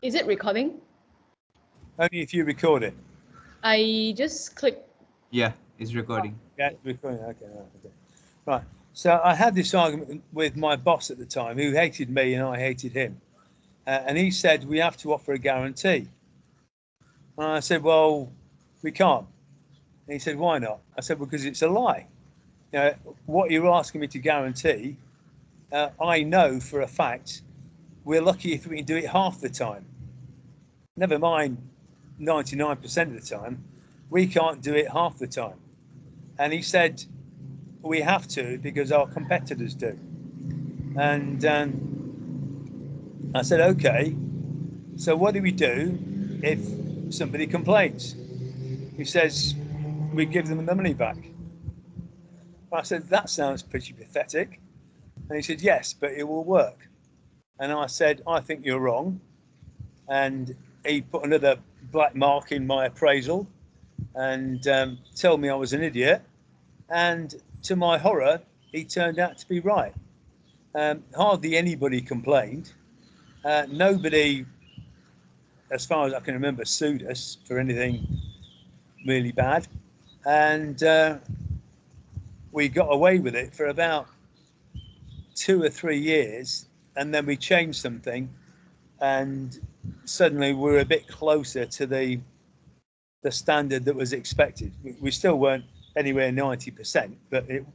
Is it recording? Only if you record it. I just click. Yeah, it's recording. Yeah, recording. Okay, right. So I had this argument with my boss at the time, who hated me and I hated him, and he said we have to offer a guarantee. And I said, well, we can't. And he said, why not? I said, because it's a lie. You know, what you're asking me to guarantee, I know for a fact we're lucky if we can do it half the time. Never mind 99% of the time, we can't do it half the time. And he said, we have to because our competitors do. And I said, okay, so what do we do if somebody complains? He says, we give them the money back. I said, that sounds pretty pathetic. And he said, yes, but it will work. And I said, I think you're wrong. And he put another black mark in my appraisal and told me I was an idiot. And to my horror, he turned out to be right. Hardly anybody complained. Nobody, as far as I can remember, sued us for anything really bad. And we got away with it for about 2 or 3 years. And then we changed something. And suddenly we're a bit closer to the standard that was expected. We still weren't anywhere 90%, but it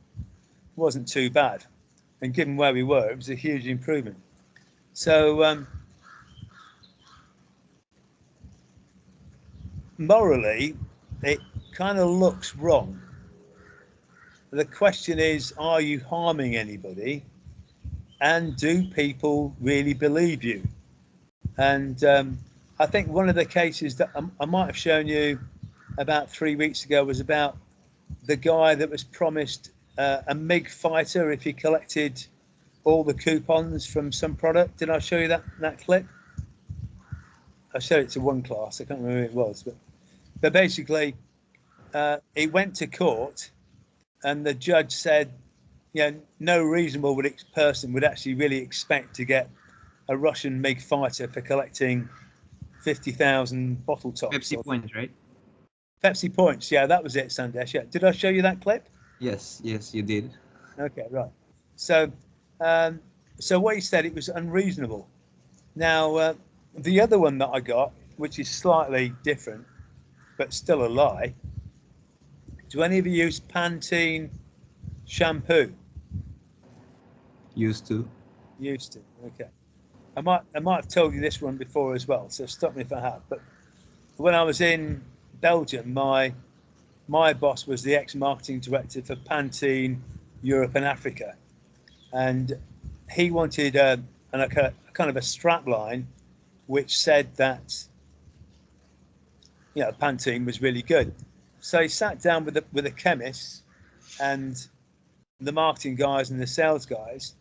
wasn't too bad. And given where we were, it was a huge improvement. So morally, it kind of looks wrong. The question is, are you harming anybody? And do people really believe you? And I think one of the cases that I might have shown you about 3 weeks ago was about the guy that was promised a MiG fighter if he collected all the coupons from some product. Did I show you that clip? I showed it to one class. I can't remember who it was, but basically he went to court and the judge said, you know, no reasonable person would actually really expect to get a Russian MiG fighter for collecting 50,000 bottle tops. Pepsi points, right? Pepsi points, yeah, that was it, Sandesh. Yeah. Did I show you that clip? Yes, you did. Okay, right. So, so what he said, it was unreasonable. Now, the other one that I got, which is slightly different, but still a lie. Do any of you use Pantene shampoo? Used to. Used to. Okay. I might have told you this one before as well, so stop me if I have. But when I was in Belgium, my boss was the ex-marketing director for Pantene Europe and Africa, and he wanted a kind of a strap line which said that, you know, Pantene was really good. So he sat down with the chemists and the marketing guys and the sales guys,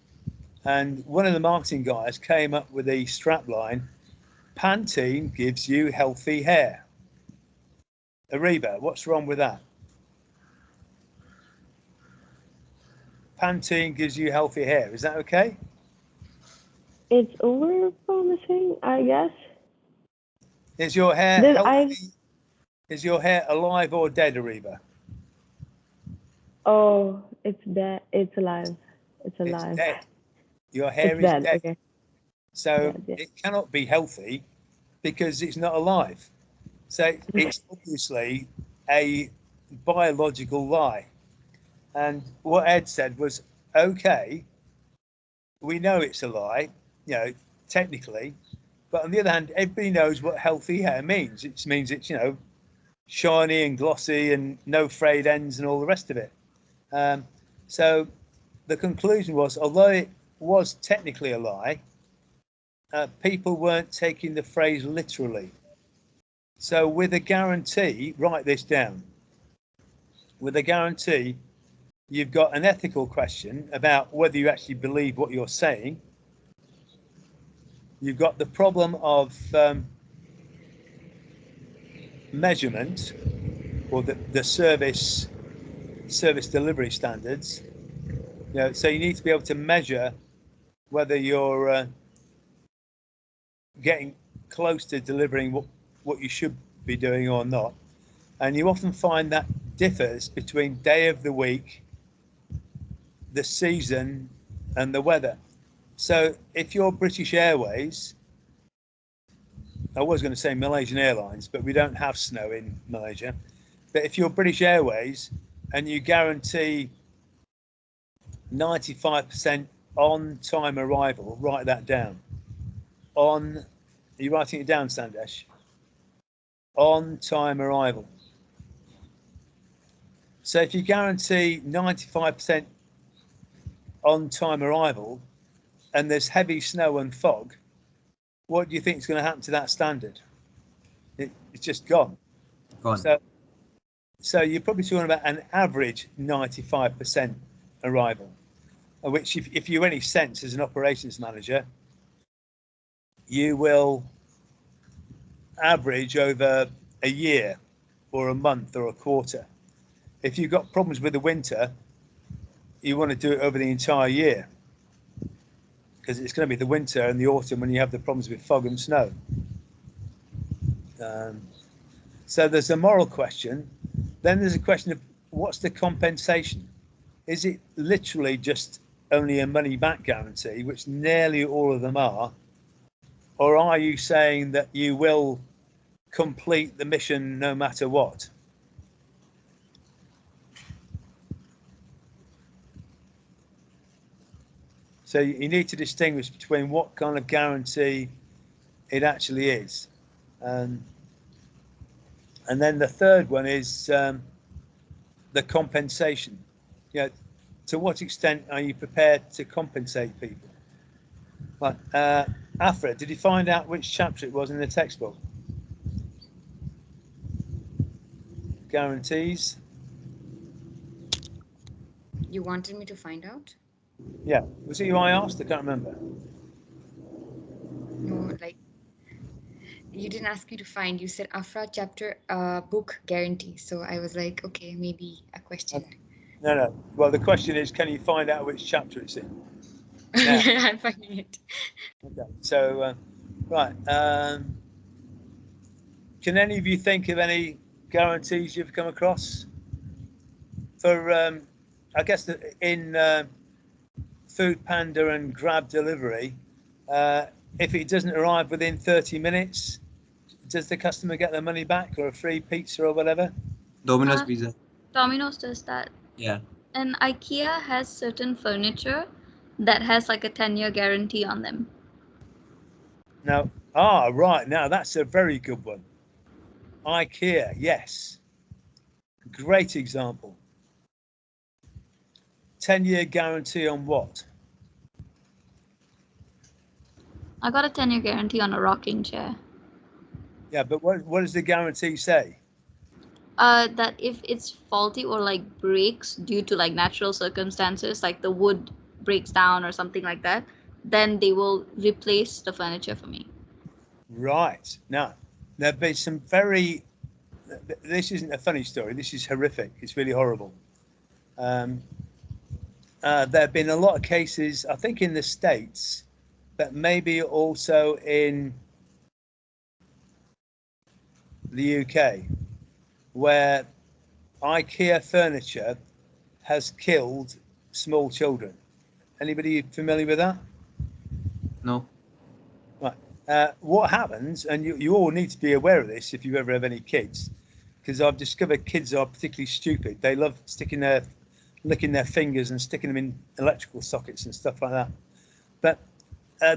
and one of the marketing guys came up with a strap line: Pantene gives you healthy hair. Ariba, what's wrong with that? Pantene gives you healthy hair. Is that okay? It's over promising, I guess. Is your hair healthy? Is your hair alive or dead, Ariba? Oh, it's dead. It's alive. It's alive. It's dead. Your hair is dead. dead. Okay. So dead, yeah. It cannot be healthy because it's not alive. So it's obviously a biological lie. And what Ed said was, okay, we know it's a lie, you know, technically, but on the other hand, everybody knows what healthy hair means. It means it's, you know, shiny and glossy and no frayed ends and all the rest of it. So the conclusion was, although it was technically a lie, people weren't taking the phrase literally. So with a guarantee, write this down. With a guarantee, you've got an ethical question about whether you actually believe what you're saying. You've got the problem of measurement, or the service delivery standards. You know, so you need to be able to measure whether you're getting close to delivering what you should be doing or not. And you often find that differs between day of the week, the season, and the weather. So if you're British Airways, I was going to say Malaysian Airlines, but we don't have snow in Malaysia. But if you're British Airways and you guarantee 95% on-time arrival, write that down. Are you writing it down, Sandesh? On-time arrival. So if you guarantee 95% on-time arrival and there's heavy snow and fog, what do you think is going to happen to that standard? It's just gone. Gone. So you're probably talking about an average 95% arrival, which if you any sense as an operations manager, you will average over a year or a month or a quarter. If you've got problems with the winter, you want to do it over the entire year, because it's going to be the winter and the autumn when you have the problems with fog and snow. So there's a moral question. Then there's a question of what's the compensation? Is it literally just only a money back guarantee, which nearly all of them are? Or are you saying that you will complete the mission no matter what? So you need to distinguish between what kind of guarantee it actually is. And then the third one is the compensation. You know, to what extent are you prepared to compensate people? Like, Afra, did you find out which chapter it was in the textbook? Guarantees? You wanted me to find out? Yeah. Was it you I asked? I can't remember. No, like, you didn't ask me to find. You said Afra chapter book guarantee. So I was like, okay, maybe a question. No. Well, the question is, can you find out which chapter it's in? Now. I'm finding it. Okay. So, right. Can any of you think of any guarantees you've come across? For, I guess, in Food Panda and Grab delivery, if it doesn't arrive within 30 minutes, does the customer get their money back or a free pizza or whatever? Domino's Pizza. Domino's does that. Yeah. And IKEA has certain furniture that has like a 10-year guarantee on them. Now, right. Now, that's a very good one. IKEA, yes. Great example. 10-year guarantee on what? I got a 10-year guarantee on a rocking chair. Yeah, but what does the guarantee say? That if it's faulty or like breaks due to like natural circumstances, like the wood breaks down or something like that, then they will replace the furniture for me. Right. Now, there've been some very, this isn't a funny story, this is horrific, it's really horrible. There have been a lot of cases, I think in the States, but maybe also in the UK, where IKEA furniture has killed small children. Anybody familiar with that? No. Right. What happens, and you all need to be aware of this if you ever have any kids, because I've discovered kids are particularly stupid. They love licking their fingers and sticking them in electrical sockets and stuff like that. But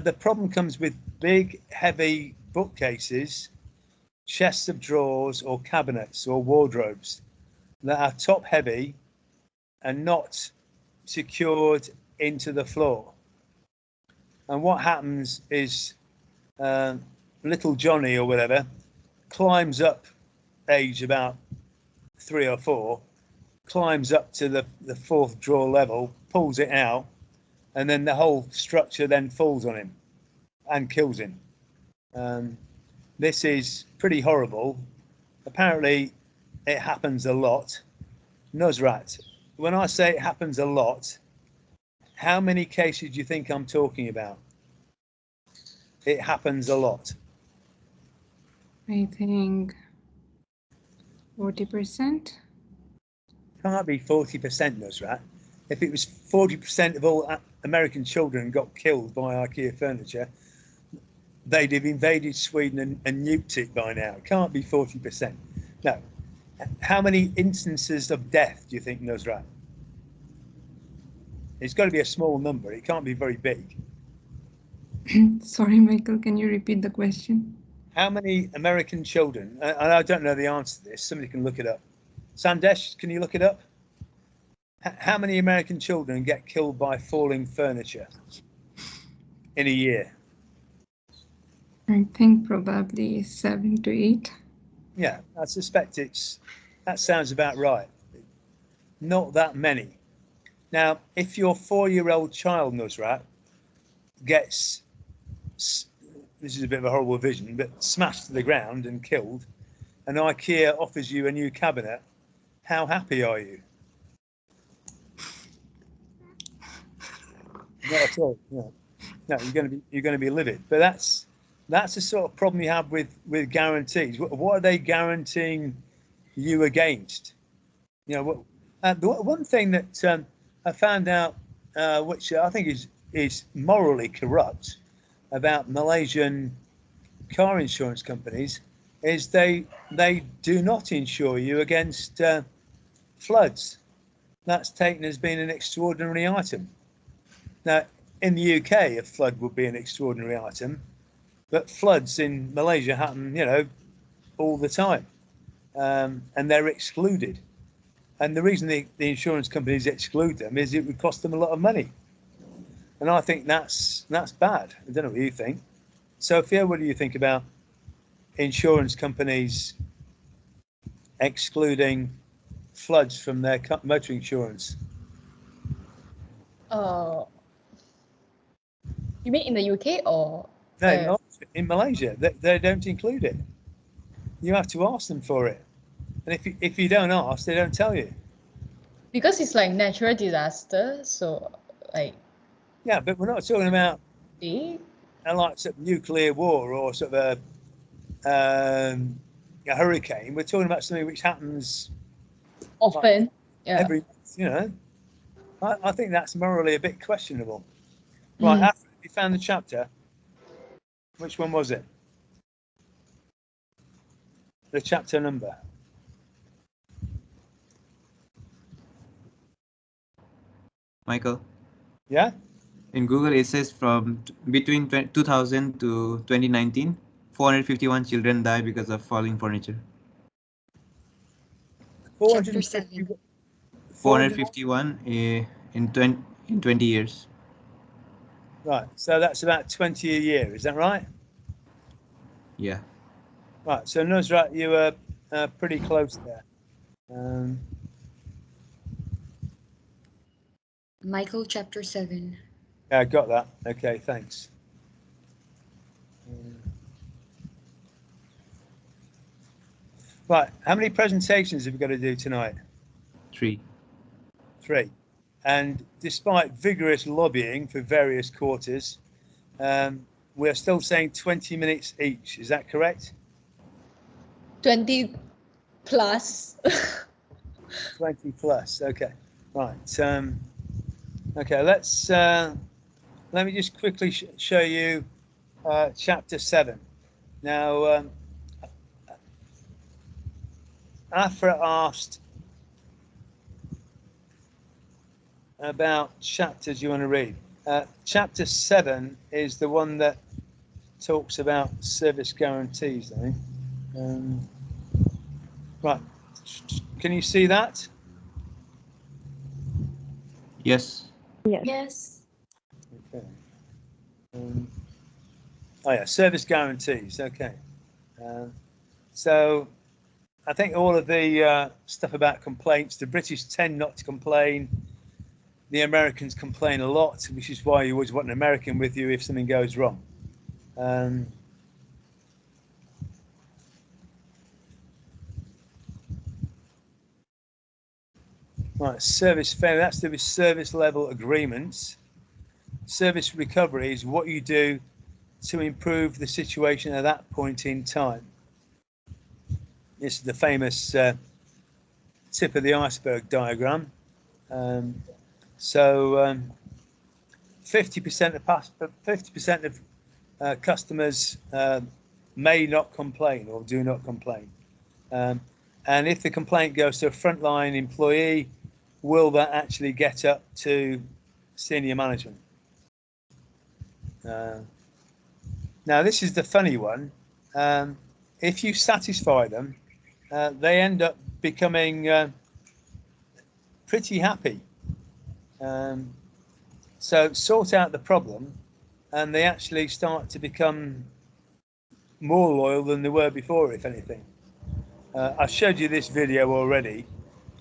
the problem comes with big, heavy bookcases, chests of drawers or cabinets or wardrobes that are top heavy and not secured into the floor. And what happens is little Johnny or whatever climbs up, age about 3 or 4, climbs up to the fourth drawer level, pulls it out, and then the whole structure then falls on him and kills him. This is pretty horrible. Apparently, it happens a lot. Nusrat, when I say it happens a lot, how many cases do you think I'm talking about? It happens a lot. I think 40%. Can't be 40%, Nusrat. If it was 40% of all American children got killed by IKEA furniture, they'd have invaded Sweden and nuked it by now. It can't be 40%. No. How many instances of death do you think, Nusrat? It's got to be a small number. It can't be very big. Sorry, Michael, can you repeat the question? How many American children, and I don't know the answer to this, somebody can look it up. Sandesh, can you look it up? How many American children get killed by falling furniture in a year? I think probably 7 to 8. Yeah, I suspect that sounds about right. Not that many. Now, if your 4-year-old child, Nusrat, gets, this is a bit of a horrible vision, but smashed to the ground and killed, and IKEA offers you a new cabinet, how happy are you? Not at all. No, you're going to be livid. But that's the sort of problem you have with guarantees. What are they guaranteeing you against? You know, the one thing that I found out, which I think is morally corrupt about Malaysian car insurance companies, is they do not insure you against floods. That's taken as being an extraordinary item. Now, in the UK, a flood would be an extraordinary item, but floods in Malaysia happen, all the time, and they're excluded. And the reason the insurance companies exclude them is it would cost them a lot of money. And I think that's bad. I don't know what you think. Sophia, what do you think about insurance companies excluding floods from their motor insurance? You mean in the UK or? No, not in Malaysia. They don't include it. You have to ask them for it. And if you don't ask, they don't tell you. Because it's like natural disaster, so like. Yeah, but we're not talking about like sort of nuclear war or sort of a hurricane. We're talking about something which happens often. Every, I think that's morally a bit questionable. Right, after you found the chapter, which one was it? The chapter number. Michael. Yeah? In Google, it says from between 2000 to 2019, 451 children died because of falling furniture. Chapter 7. 451 in 20 years. Right, so that's about 20 a year, is that right? Yeah. Right, so Nusrat, you were pretty close there. Michael, chapter 7. Yeah, I got that. Okay, thanks. Right, how many presentations have we got to do tonight? 3. 3. And despite vigorous lobbying for various quarters, we're still saying 20 minutes each. Is that correct? 20 plus. 20 plus. Okay. Right. Okay. Let me just quickly show you chapter 7. Now, Afra asked about chapters you want to read. Chapter 7 is the one that talks about service guarantees, I think. Right, can you see that? Yes. Yes. Okay. Oh yeah, service guarantees. Okay. So I think all of the stuff about complaints, the British tend not to complain. The Americans complain a lot, which is why you always want an American with you if something goes wrong. Right, service failure, that's the service level agreements. Service recovery is what you do to improve the situation at that point in time. This is the famous tip of the iceberg diagram. 50% of customers may not complain or do not complain. And if the complaint goes to a frontline employee, will that actually get up to senior management? Now, this is the funny one. If you satisfy them, they end up becoming pretty happy. So sort out the problem, and they actually start to become more loyal than they were before, if anything. I showed you this video already,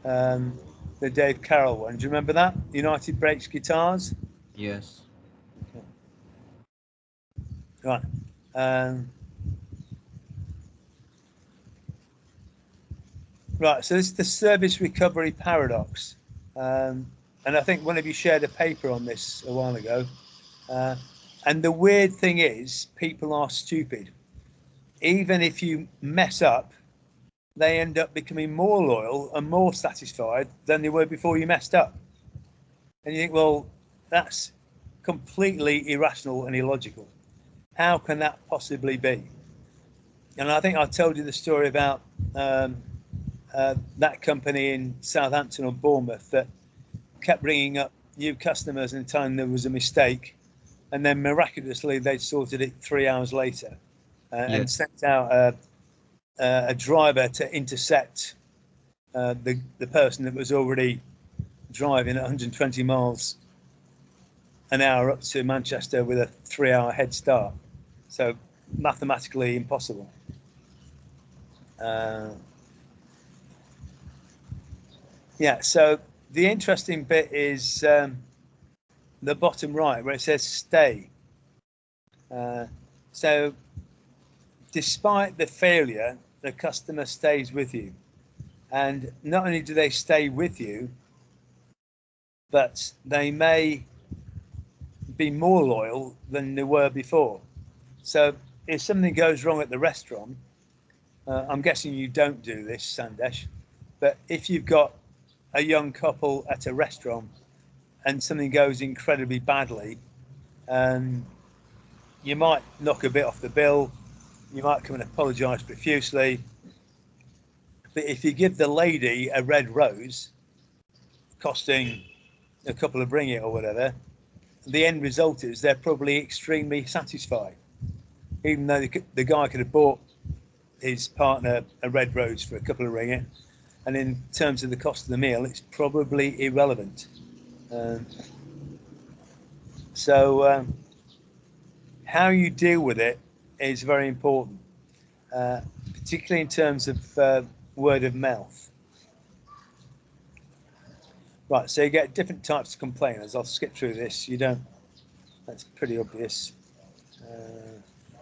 the Dave Carroll one. Do you remember that? United Brakes Guitars? Yes. Okay. Right. Right, so this is the service recovery paradox. And I think one of you shared a paper on this a while ago. And the weird thing is, people are stupid. Even if you mess up, they end up becoming more loyal and more satisfied than they were before you messed up. And you think, well, that's completely irrational and illogical. How can that possibly be? And I think I told you the story about that company in Southampton or Bournemouth that kept ringing up new customers and telling them there was a mistake, and then miraculously they sorted it 3 hours later and sent out a driver to intercept the person that was already driving at 120 miles an hour up to Manchester with a 3-hour head start. So mathematically impossible. Yeah, so the interesting bit is the bottom right where it says stay. So despite the failure, the customer stays with you. And not only do they stay with you, but they may be more loyal than they were before. So if something goes wrong at the restaurant, I'm guessing you don't do this, Sandesh, but if you've got a young couple at a restaurant and something goes incredibly badly, you might knock a bit off the bill, you might come and apologise profusely, but if you give the lady a red rose costing a couple of ringgit or whatever, the end result is they're probably extremely satisfied, even though the guy could have bought his partner a red rose for a couple of ringgit, and in terms of the cost of the meal, it's probably irrelevant. So how you deal with it is very important, particularly in terms of word of mouth. Right, so you get different types of complainers. I'll skip through this. You don't. That's pretty obvious.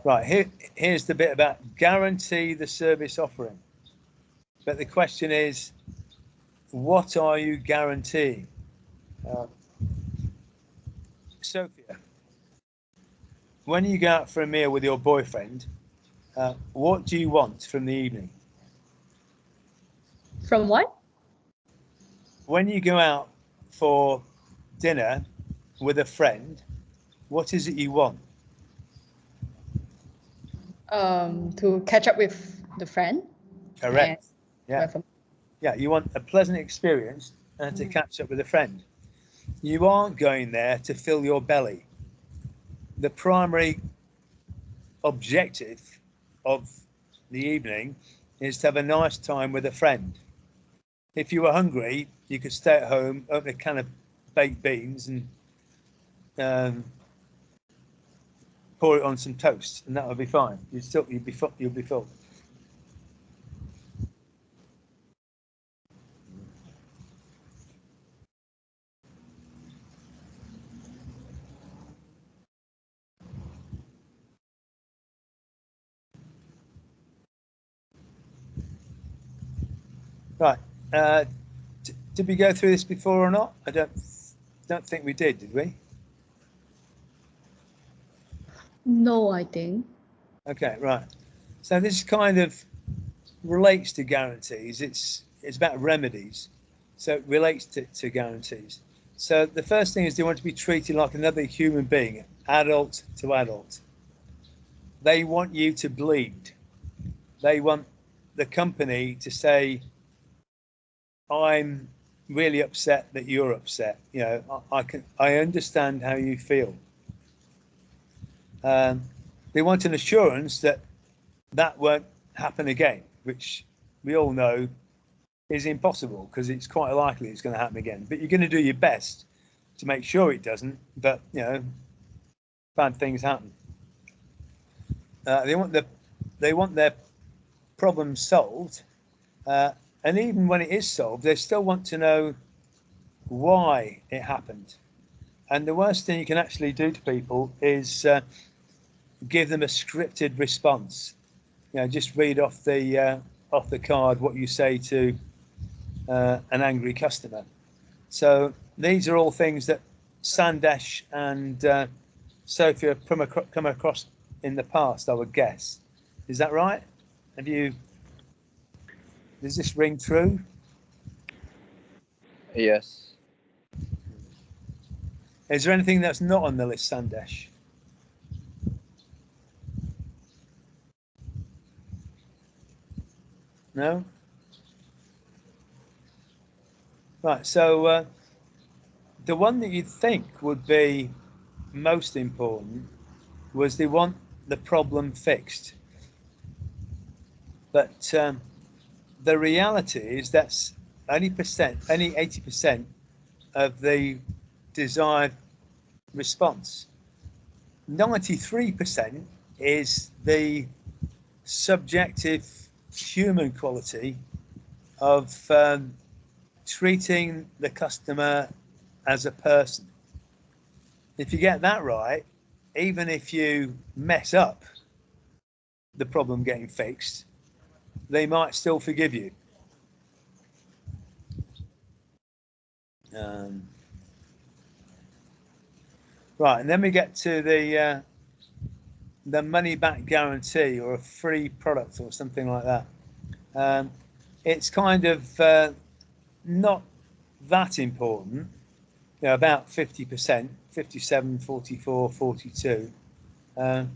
Right, here's the bit about guarantee the service offering. But the question is, what are you guaranteeing? Sophia, when you go out for a meal with your boyfriend, what do you want from the evening? From what? When you go out for dinner with a friend, what is it you want? To catch up with the friend. Correct. Yeah. And Yeah, you want a pleasant experience and to catch up with a friend. You aren't going there to fill your belly. The primary objective of the evening is to have a nice time with a friend. If you were hungry, you could stay at home, open a can of baked beans and pour it on some toast, and that would be fine. You'll be full. Right. Did we go through this before or not? I don't think we did we? no, I think. Okay, right. So this is kind of relates to guarantees. It's about remedies, so it relates to guarantees. So the first thing is they want to be treated like another human being, adult to adult. They want you to bleed. They want the company to say, I'm really upset that you're upset. You know, I understand how you feel. They want an assurance that that won't happen again, which we all know is impossible because it's quite likely it's going to happen again. But you're going to do your best to make sure it doesn't. But you know, bad things happen. They want their problem solved, and even when it is solved, they still want to know why it happened. And the worst thing you can actually do to people is give them a scripted response. You know, just read off the card what you say to an angry customer. So these are all things that Sandesh and Sophie have come across in the past, I would guess. Is that right? Does this ring true? Yes. Is there anything that's not on the list, Sandesh? No? Right, so the one that you'd think would be most important was they want the problem fixed. But the reality is that's only 80% of the desired response. 93% is the subjective human quality of treating the customer as a person. If you get that right, even if you mess up the problem getting fixed, they might still forgive you. Right, and then we get to the money back guarantee or a free product or something like that. It's kind of not that important, you know, about 50%, 57, 44, 42. The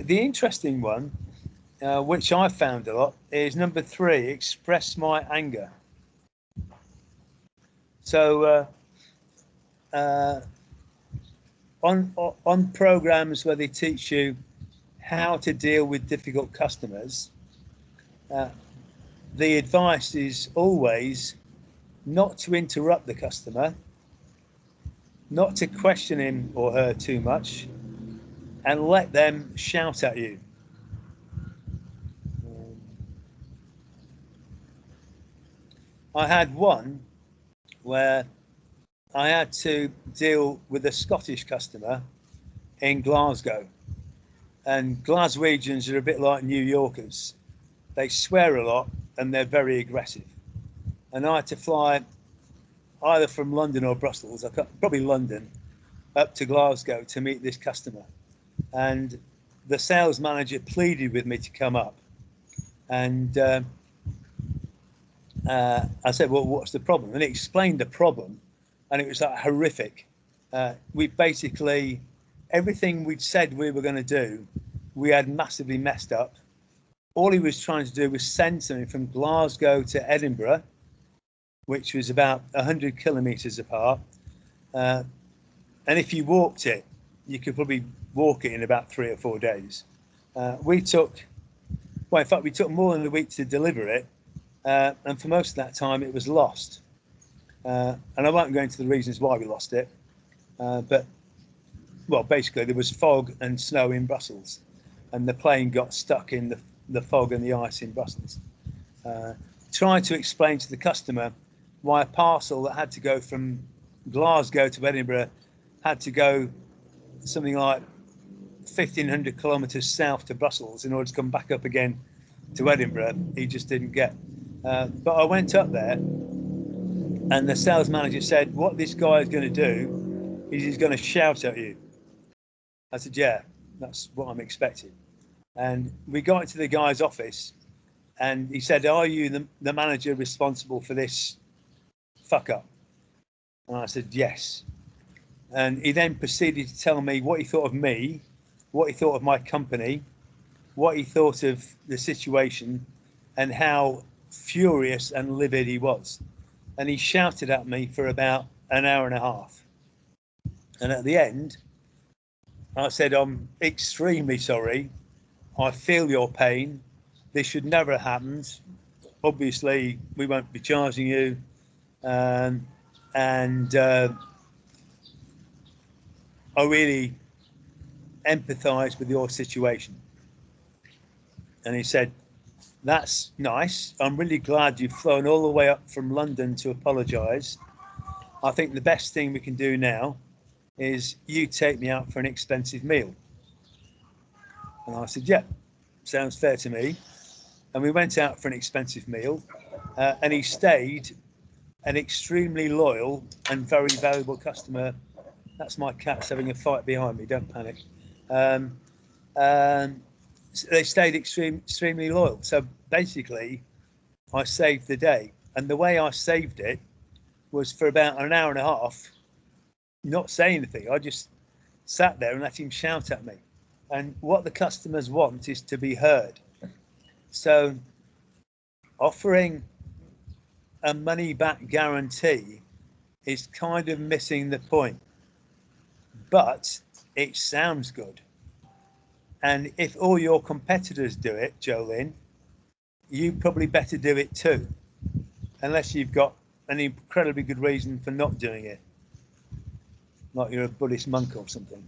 interesting one, which I found a lot, is number 3, express my anger. So on programs where they teach you how to deal with difficult customers, the advice is always not to interrupt the customer, not to question him or her too much, and let them shout at you. I had one where I had to deal with a Scottish customer in Glasgow, and Glaswegians are a bit like New Yorkers. They swear a lot and they're very aggressive. And I had to fly either from London or Brussels, probably London, up to Glasgow to meet this customer. And the sales manager pleaded with me to come up. And I said, well, what's the problem? And he explained the problem, and it was like horrific. We basically, everything we'd said we were going to do, we had massively messed up. All he was trying to do was send something from Glasgow to Edinburgh, which was about 100 kilometres apart. And if you walked it, you could probably walk it in about 3 or 4 days. We took more than a week to deliver it. And for most of that time, it was lost. And I won't go into the reasons why we lost it. But, well, basically, there was fog and snow in Brussels. And the plane got stuck in the fog and the ice in Brussels. Trying to explain to the customer why a parcel that had to go from Glasgow to Edinburgh had to go something like 1,500 kilometres south to Brussels in order to come back up again to Edinburgh, he just didn't get. But I went up there, and the sales manager said, what this guy is going to do is he's going to shout at you. I said, yeah, that's what I'm expecting. And we got into the guy's office, And he said, are you the manager responsible for this fuck up? And I said, yes. And he then proceeded to tell me what he thought of me, what he thought of my company, what he thought of the situation, and how furious and livid he was. And he shouted at me for about an hour and a half. And at the end, I said, I'm extremely sorry. I feel your pain. This should never have happened. Obviously, we won't be charging you. I really empathise with your situation. And he said, that's nice. I'm really glad you've flown all the way up from London to apologise. I think the best thing we can do now is you take me out for an expensive meal. And I said, yeah, sounds fair to me. And we went out for an expensive meal, and he stayed an extremely loyal and very valuable customer. That's my cats having a fight behind me, don't panic. They stayed extremely loyal. So basically, I saved the day. And the way I saved it was for about an hour and a half, not saying anything. I just sat there and let him shout at me. And what the customers want is to be heard. So offering a money back guarantee is kind of missing the point. But it sounds good. And if all your competitors do it, Jolene, you probably better do it too, unless you've got an incredibly good reason for not doing it, like you're a Buddhist monk or something.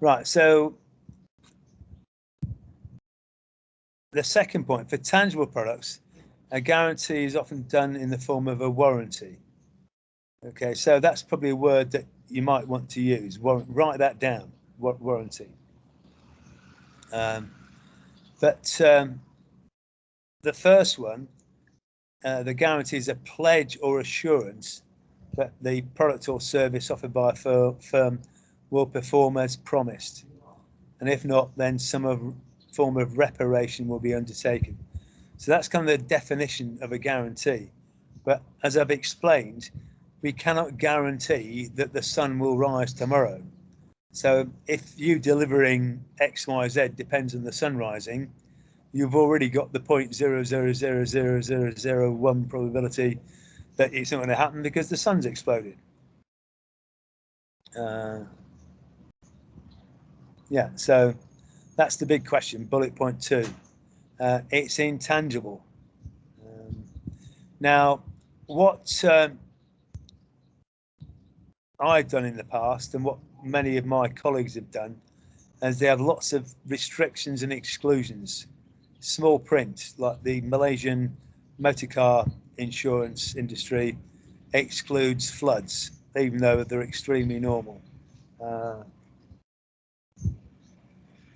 Right, so the second point, for tangible products, a guarantee is often done in the form of a warranty. Okay, so that's probably a word that you might want to use. Write that down, warranty. But the first one, the guarantee is a pledge or assurance that the product or service offered by a firm will perform as promised. And if not, then some form of reparation will be undertaken. So that's kind of the definition of a guarantee. But as I've explained, we cannot guarantee that the sun will rise tomorrow. So if you delivering X, Y, Z depends on the sun rising, you've already got the 0.00000001 probability that it's not going to happen because the sun's exploded. Yeah, so that's the big question, bullet point 2. It's intangible. Now, what I've done in the past and what many of my colleagues have done is they have lots of restrictions and exclusions. Small print, like the Malaysian motor car insurance industry excludes floods, even though they're extremely normal.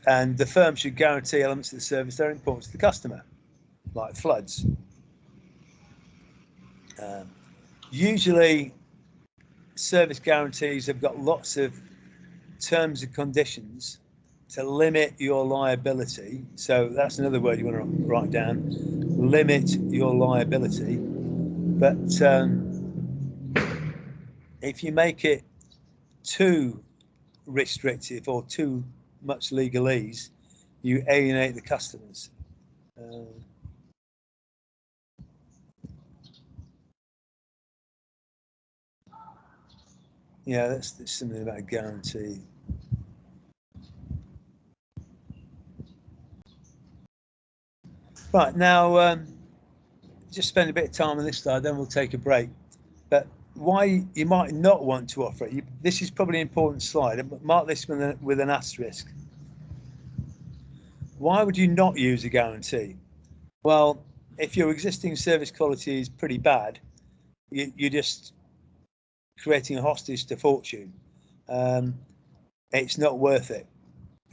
And the firm should guarantee elements of the service that are important to the customer, like floods. Usually, service guarantees have got lots of terms and conditions to limit your liability. So that's another word you want to write down, limit your liability. But if you make it too restrictive or too much legalese, you alienate the customers. Yeah, that's something about a guarantee. Right, now just spend a bit of time on this slide, then we'll take a break. But why you might not want to offer it, this is probably an important slide. Mark this with an asterisk. Why would you not use a guarantee? Well, if your existing service quality is pretty bad, you're just creating a hostage to fortune. It's not worth it.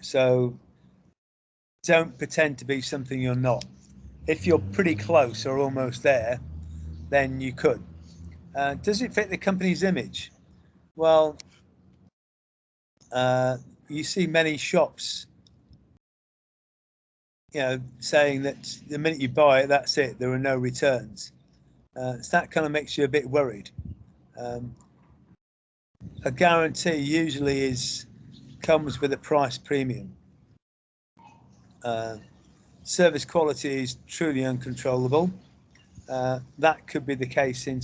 So don't pretend to be something you're not. If you're pretty close or almost there, then you could. Does it fit the company's image? Well, you see many shops, saying that the minute you buy it, that's it, there are no returns. So that kind of makes you a bit worried. A guarantee usually comes with a price premium. Service quality is truly uncontrollable. That could be the case in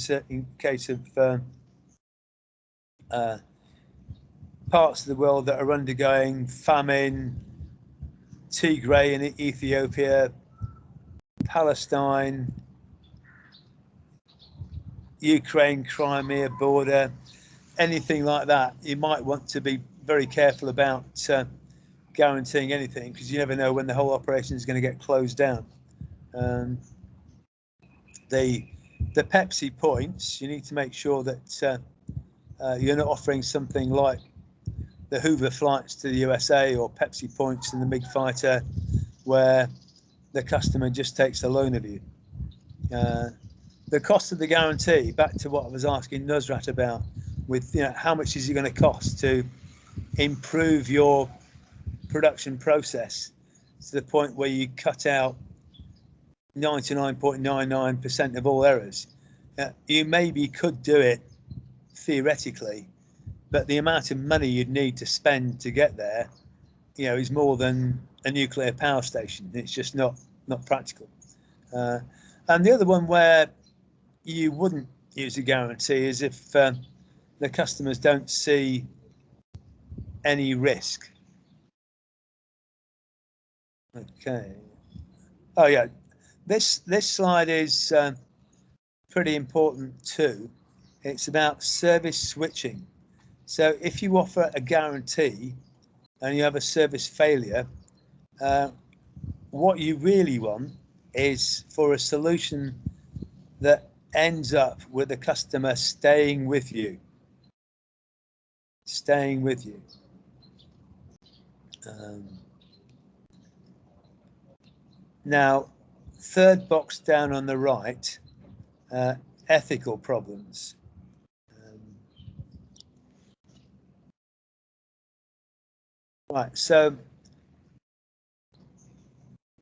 case of parts of the world that are undergoing famine, Tigray in Ethiopia, Palestine, Ukraine, Crimea border, anything like that. You might want to be very careful about guaranteeing anything, because you never know when the whole operation is going to get closed down. The Pepsi points, you need to make sure that you're not offering something like the Hoover flights to the USA or Pepsi points in the MiG fighter, where the customer just takes a loan of you. The cost of the guarantee, back to what I was asking Nusrat about, with how much is it going to cost to improve your production process to the point where you cut out 99.99% of all errors. You maybe could do it theoretically, but the amount of money you'd need to spend to get there, is more than a nuclear power station. It's just not practical. And the other one where you wouldn't use a guarantee is if the customers don't see any risk. Okay. Oh yeah, this slide is pretty important too. It's about service switching. So if you offer a guarantee and you have a service failure, what you really want is for a solution that ends up with the customer staying with you. Staying with you. Now, third box down on the right, ethical problems. Right, so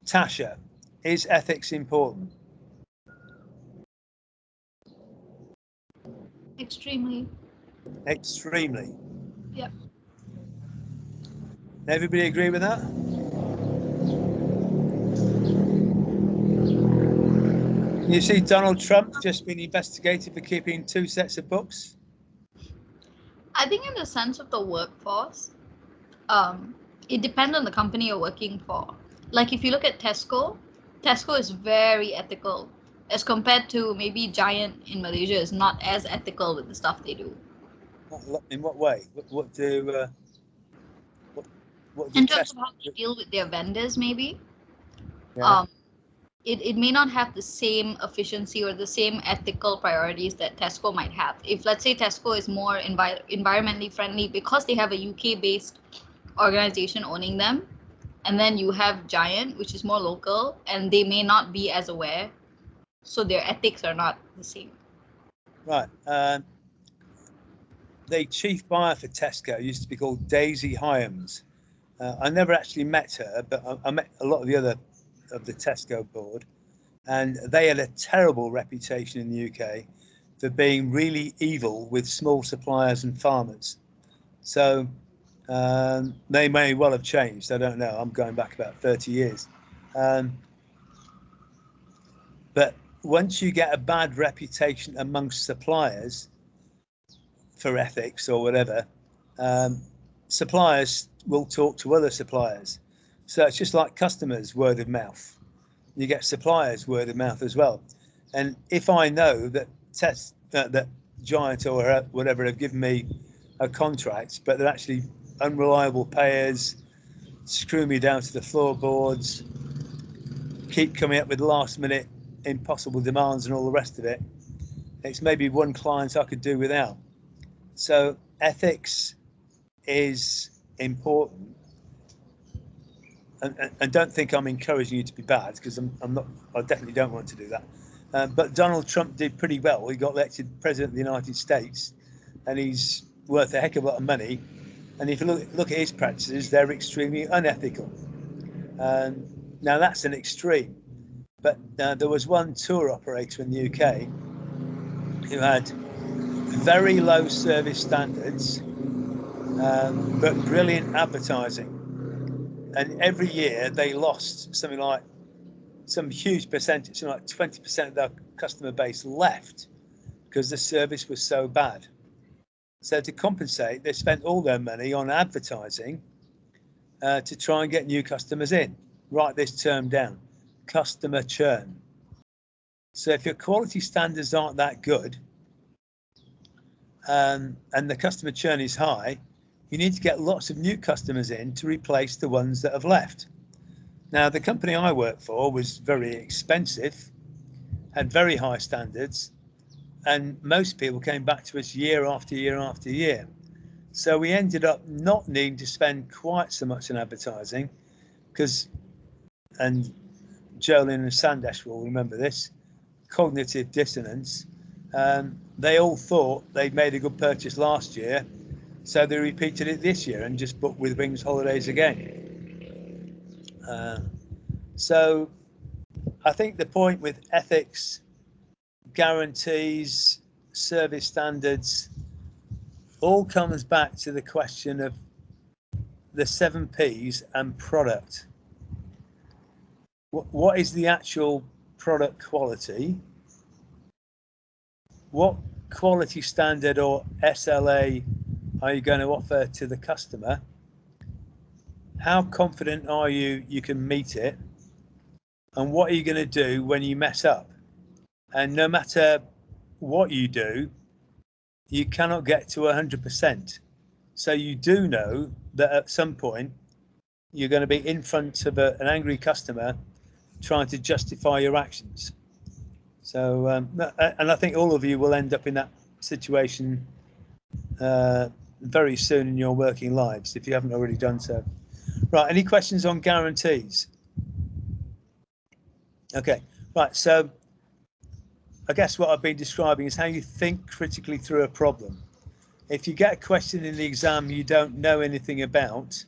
Tasha, is ethics important? Extremely. Extremely. Yep. Everybody agree with that? You see Donald Trump just been investigated for keeping 2 sets of books? I think in the sense of the workforce, it depends on the company you're working for. Like if you look at Tesco is very ethical as compared to maybe Giant in Malaysia is not as ethical with the stuff they do. In what way? What do in terms of how they deal with their vendors, maybe? Yeah. It may not have the same efficiency or the same ethical priorities that Tesco might have. If let's say Tesco is more environmentally friendly because they have a UK-based organization owning them, and then you have Giant, which is more local, and they may not be as aware, so their ethics are not the same. Right. The chief buyer for Tesco used to be called Daisy Hyams. I never actually met her, but I met a lot of the other of the Tesco board, and they had a terrible reputation in the UK for being really evil with small suppliers and farmers. So they may well have changed. I don't know. I'm going back about 30 years. But once you get a bad reputation amongst suppliers for ethics or whatever, suppliers will talk to other suppliers. So it's just like customers, word of mouth. You get suppliers, word of mouth as well. And if I know that that Giant or whatever have given me a contract, but they're actually unreliable payers, screw me down to the floorboards, keep coming up with last minute impossible demands and all the rest of it, it's maybe one client I could do without. So ethics is important, and don't think I'm encouraging you to be bad, because I'm not. I definitely don't want to do that. But Donald Trump did pretty well. He got elected president of the United States, and he's worth a heck of a lot of money. And if you look at his practices, they're extremely unethical. Now that's an extreme. But there was one tour operator in the UK who had very low service standards, but brilliant advertising. And every year they lost something like some huge percentage, something like 20% of their customer base left because the service was so bad. So to compensate, they spent all their money on advertising to try and get new customers in. Write this term down: customer churn. So if your quality standards aren't that good, and the customer churn is high, you need to get lots of new customers in to replace the ones that have left. Now, the company I worked for was very expensive, had very high standards, and most people came back to us year after year after year. So we ended up not needing to spend quite so much on advertising because, and Jolene and Sandesh will remember this, cognitive dissonance. They all thought they'd made a good purchase last year, so they repeated it this year and just booked with Wings Holidays again. So I think the point with ethics, guarantees, service standards, all comes back to the question of the 7 Ps and product. What is the actual product quality? What quality standard or SLA are you going to offer to the customer? How confident are you can meet it? And what are you going to do when you mess up? And no matter what you do, you cannot get to 100%. So you do know that at some point you're going to be in front of an angry customer trying to justify your actions. So, and I think all of you will end up in that situation very soon in your working lives if you haven't already done so. Right, any questions on guarantees? Okay, right, so I guess what I've been describing is how you think critically through a problem. If you get a question in the exam you don't know anything about,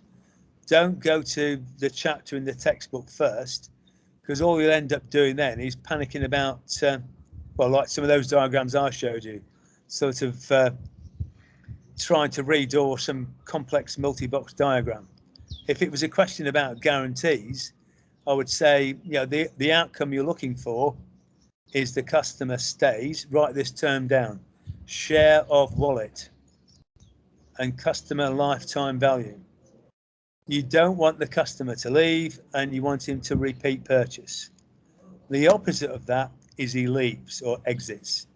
don't go to the chapter in the textbook first, because all you'll end up doing then is panicking about, well, like some of those diagrams I showed you, sort of trying to redraw some complex multi-box diagram. If it was a question about guarantees, I would say, you know, the outcome you're looking for is the customer stays. Write this term down: share of wallet and customer lifetime value. You don't want the customer to leave and you want him to repeat purchase. The opposite of that is he leaves or exits.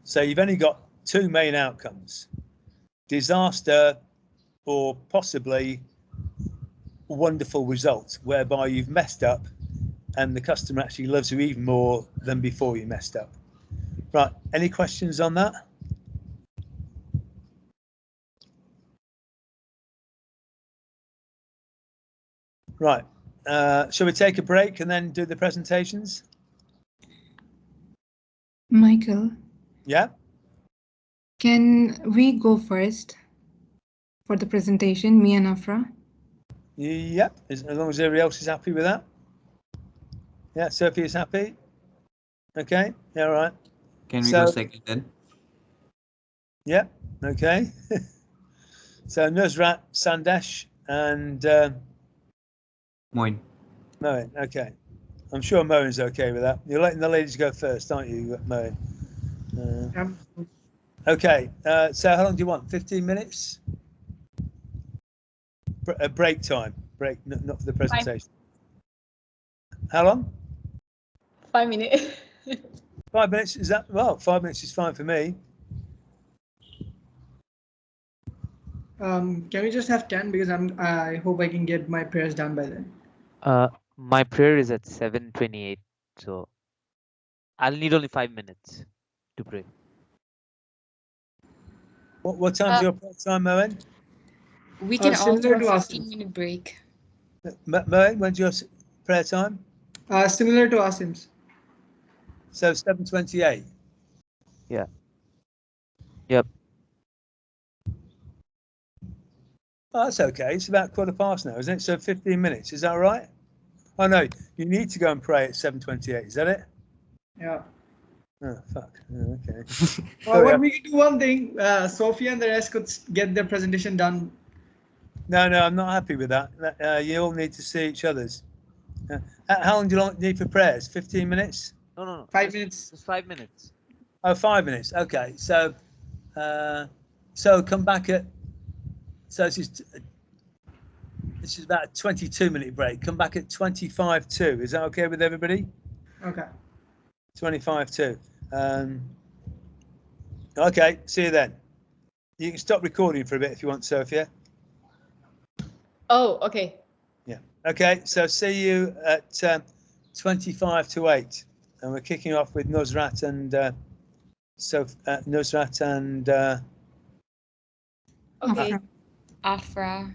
So you've only got 2 main outcomes: disaster or possibly wonderful results, whereby you've messed up and the customer actually loves you even more than before you messed up. Right, any questions on that? Right, shall we take a break and then do the presentations? Michael, Yeah. can we go first for the presentation, me and Afra? Yep, as long as everybody else is happy with that. Yeah, Sophie is happy. Okay, yeah, all right. Can we go second then? Yeah, okay. So Nusrat, Sandesh, and Moin. Moen. Okay, I'm sure Moen's okay with that. You're letting the ladies go first, aren't you, Moen? Okay, so how long do you want? 15 minutes? A break time. Break, not for the presentation. How long? 5 minutes. 5 minutes, is that? Well, 5 minutes is fine for me. Can we just have 10, because I hope I can get my prayers done by then. My prayer is at 7:28, so I'll need only 5 minutes to pray. What time's your prayer time, Moen? We can all Similar have to a us. 15-minute break. Moen, when's your prayer time? Similar to Asim's. So 7:28. Yeah. Yep. Oh, that's okay. It's about 15:15 now, isn't it? So 15 minutes. Is that right? Oh no, you need to go and pray at 7:28. Is that it? Yeah. Oh fuck. Oh, okay. Well, what we can do one thing, Sophia and the rest could get their presentation done. No, I'm not happy with that. You all need to see each other's. How long do you need for prayers? 15 minutes? No. 5 minutes. Just 5 minutes. Oh, 5 minutes. Okay. So come back at. So this is about a 22-minute break. Come back at 25:02. Is that okay with everybody? Okay. 25:02. Okay. See you then. You can stop recording for a bit if you want, Sophia. Oh, okay. Yeah. Okay. So see you at 25:08, and we're kicking off with Nusrat and Okay. Afra.